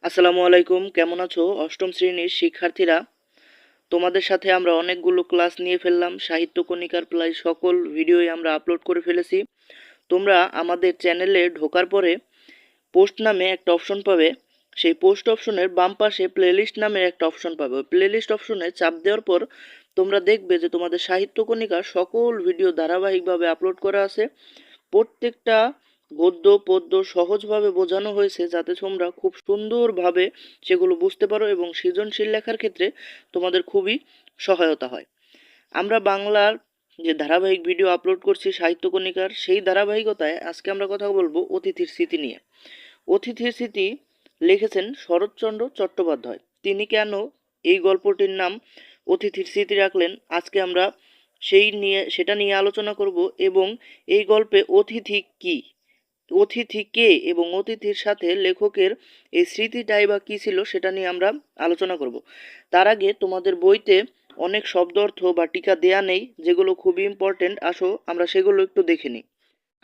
আসসালামু আলাইকুম, কেমন আছো অষ্টম শ্রেণীর শিক্ষার্থীরা? তোমাদের সাথে আমরা অনেকগুলো ক্লাস নিয়ে ফেললাম। সাহিত্য কণিকার প্রায় সকল ভিডিওই আমরা আপলোড করে ফেলেছি। তোমরা আমাদের চ্যানেলে ঢোকার পরে পোস্ট নামে একটা অপশন পাবে। সেই পোস্ট অপশনের বাম পাশে প্লেলিস্ট নামের একটা অপশন পাবে। ওই প্লেলিস্ট অপশনে চাপ দেওয়ার পর তোমরা দেখবে যে তোমাদের সাহিত্য কণিকার সকল ভিডিও ধারাবাহিকভাবে আপলোড করা আছে। প্রত্যেকটা গদ্য পদ্য সহজভাবে বোঝানো হয়েছে যাতে তোমরা খুব সুন্দরভাবে সেগুলো বুঝতে পারো এবং সৃজনশীল লেখার ক্ষেত্রে তোমাদের খুবই সহায়তা হয়। আমরা বাংলার যে ধারাবাহিক ভিডিও আপলোড করছি সাহিত্য কণিকার, সেই ধারাবাহিকতায় আজকে আমরা কথা বলবো অতিথির স্মৃতি নিয়ে। অতিথির স্মৃতি লিখেছেন শরৎচন্দ্র চট্টোপাধ্যায়। তিনি কেন এই গল্পটির নাম অতিথির স্মৃতি রাখলেন, আজকে আমরা সেটা নিয়ে আলোচনা করব। এবং এই গল্পে অতিথি কি, অতিথি কে এবং অতিথির সাথে লেখকের এই স্মৃতিটাই বা কী ছিল সেটা নিয়ে আমরা আলোচনা করব। তার আগে তোমাদের বইতে অনেক শব্দ অর্থ বা টিকা দেয়া নেই, যেগুলো খুবই ইম্পর্টেন্ট। আসো আমরা সেগুলো একটু দেখে নিই।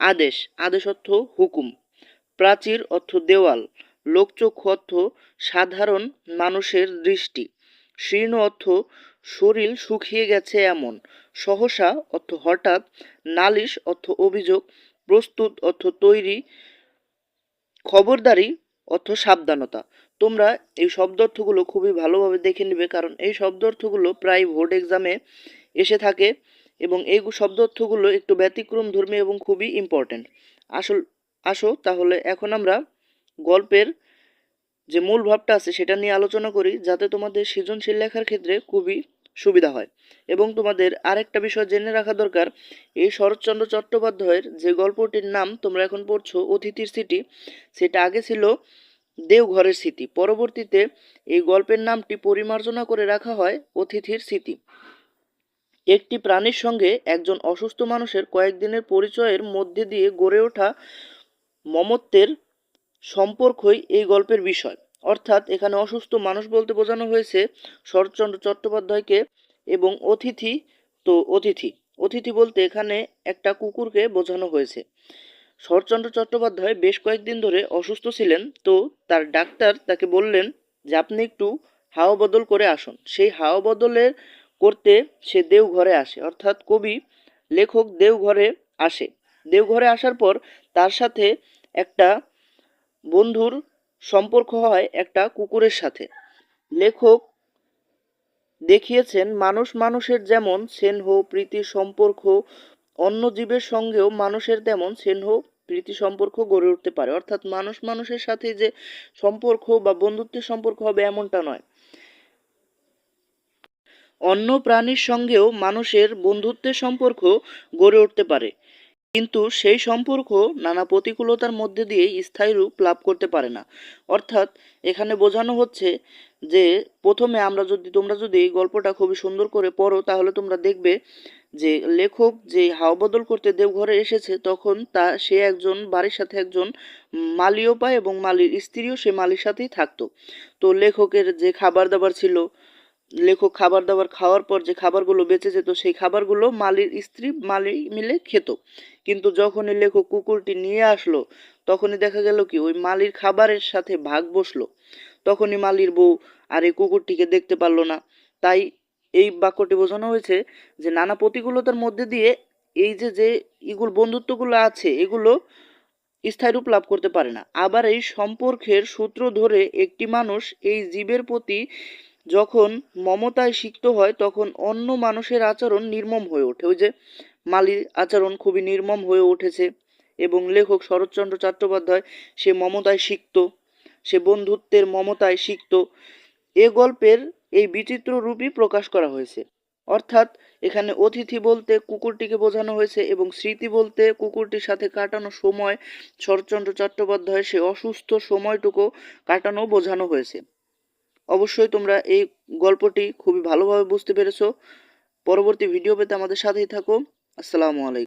আদেশ, আদেশ অর্থ হুকুম। প্রাচীর অর্থ দেওয়াল। লোকচক্ষু অর্থ সাধারণ মানুষের দৃষ্টি। শীর্ণ অর্থ শরীর শুকিয়ে গেছে এমন। সহসা অর্থ হঠাৎ। নালিশ অর্থ অভিযোগ। প্রস্তুত অর্থ তৈরি। খবরদারি অর্থ সাবধানতা। তোমরা এই শব্দ অর্থগুলো খুবই ভালোভাবে দেখে নেবে, কারণ এই শব্দ অর্থগুলো প্রায় বোর্ড এক্সামে এসে থাকে এবং এই শব্দ অর্থগুলো একটু ব্যতিক্রম ধর্মী এবং খুবই ইম্পর্টেন্ট। আসো তাহলে এখন আমরা গল্পের যে মূল ভাবটা আছে সেটা নিয়ে আলোচনা করি, যাতে তোমাদের সৃজনশীল লেখার ক্ষেত্রে খুবই সুবিধা হয়। এবং তোমাদের আরেকটা বিষয় জেনে রাখা দরকার, এই শরৎচন্দ্র চট্টোপাধ্যায়ের যে গল্পটির নাম তোমরা এখন পড়ছো অতিথির স্মৃতি, সেটা আগে ছিল দেওঘরের স্মৃতি। পরবর্তীতে এই গল্পের নামটি পরিমার্জনা করে রাখা হয় অতিথির স্মৃতি। একটি প্রাণীর সঙ্গে একজন অসুস্থ মানুষের কয়েকদিনের পরিচয়ের মধ্যে দিয়ে গড়ে ওঠা মমত্বের সম্পর্কই এই গল্পের বিষয়। অর্থাৎ এখানে অসুস্থ মানুষ বলতে বোঝানো হয়েছে শরৎচন্দ্র চট্টোপাধ্যায়কে। এবং অতিথি, তো অতিথি অতিথি বলতে এখানে একটা কুকুরকে বোঝানো হয়েছে। শরৎচন্দ্র চট্টোপাধ্যায় বেশ কয়েকদিন ধরে অসুস্থ ছিলেন, তো তার ডাক্তার তাকে বললেন যে আপনি একটু হাওয়া বদল করে আসুন। সেই হাওয়া বদলের করতে সে দেওঘরে আসে, অর্থাৎ কবি লেখক দেওঘরে আসে। দেওঘরে আসার পর তার সাথে একটা বন্ধুর সম্পর্ক হয় একটা কুকুরের সাথে। লেখক দেখিয়েছেন মানুষ মানুষের যেমন স্নেহ প্রীতি সম্পর্ক, অন্য জীবের সঙ্গেও মানুষের তেমন স্নেহ প্রীতি সম্পর্ক গড়ে উঠতে পারে। অর্থাৎ মানুষ মানুষের সাথে যে সম্পর্ক বা বন্ধুত্বের সম্পর্ক হবে এমনটা নয়, অন্য প্রাণীর সঙ্গেও মানুষের বন্ধুত্বের সম্পর্ক গড়ে উঠতে পারে, কিন্তু সেই সম্পর্ক নানা প্রতিকূলতার মধ্যে দিয়ে স্থায়ী রূপ লাভ করতে পারে না। অর্থাৎ এখানে বোঝানো হচ্ছে যে প্রথমে তোমরা যদি এই গল্পটা খুবই সুন্দর করে পড়ো, তাহলে তোমরা দেখবে যে লেখক যে হাওয়া বদল করতে দেওঘরে এসেছে, তখন সে একজন বাড়ির সাথে একজন মালিও পায় এবং মালির স্ত্রীও সে মালির সাথেই থাকতো। তো লেখকের যে খাবার দাবার ছিল, লেখক খাবার দাবার খাওয়ার পর যে খাবারগুলো বেঁচে যেত সেই খাবারগুলো মালির স্ত্রী মালি মিলে খেত। কিন্তু যখনই লেখক কুকুরটি নিয়ে আসলো, তখনই দেখা গেল কি ওই মালির খাবারের সাথে ভাগ বসলো। তখনই মালির বউ আর এই কুকুরটিকে দেখতে পারলো না। তাই এই বাক্যটি বোঝানো হয়েছে যে নানা প্রতিকূলতার মধ্যে দিয়ে এই যে যে এগুলো বন্ধুত্বগুলো আছে এগুলো স্থায়ী রূপ লাভ করতে পারে না। আবার এই সম্পর্কের সূত্র ধরে একটি মানুষ এই জীবের প্রতি যখন মমতায় সিক্ত হয়, তখন অন্য মানুষের আচরণ নির্মম হয়ে ওঠে। ওই যে মালির আচরণ খুবই নির্মম হয়ে উঠেছে এবং লেখক শরৎচন্দ্র চট্টোপাধ্যায় সে মমতায় সিক্ত, সে বন্ধুত্বের মমতায় সিক্ত। এ গল্পের এই বিচিত্র রূপই প্রকাশ করা হয়েছে। অর্থাৎ এখানে অতিথি বলতে কুকুরটিকে বোঝানো হয়েছে এবং স্মৃতি বলতে কুকুরটির সাথে কাটানো সময়, শরৎচন্দ্র চট্টোপাধ্যায়ের সে অসুস্থ সময়টুকু কাটানো বোঝানো হয়েছে। অবশ্যই তোমরা এই গল্পটি খুবই ভালোভাবে বুঝতে পেরেছো। পরবর্তী ভিডিও পেতে আমাদের সাথেই থাকো। আসসালামু আলাইকুম।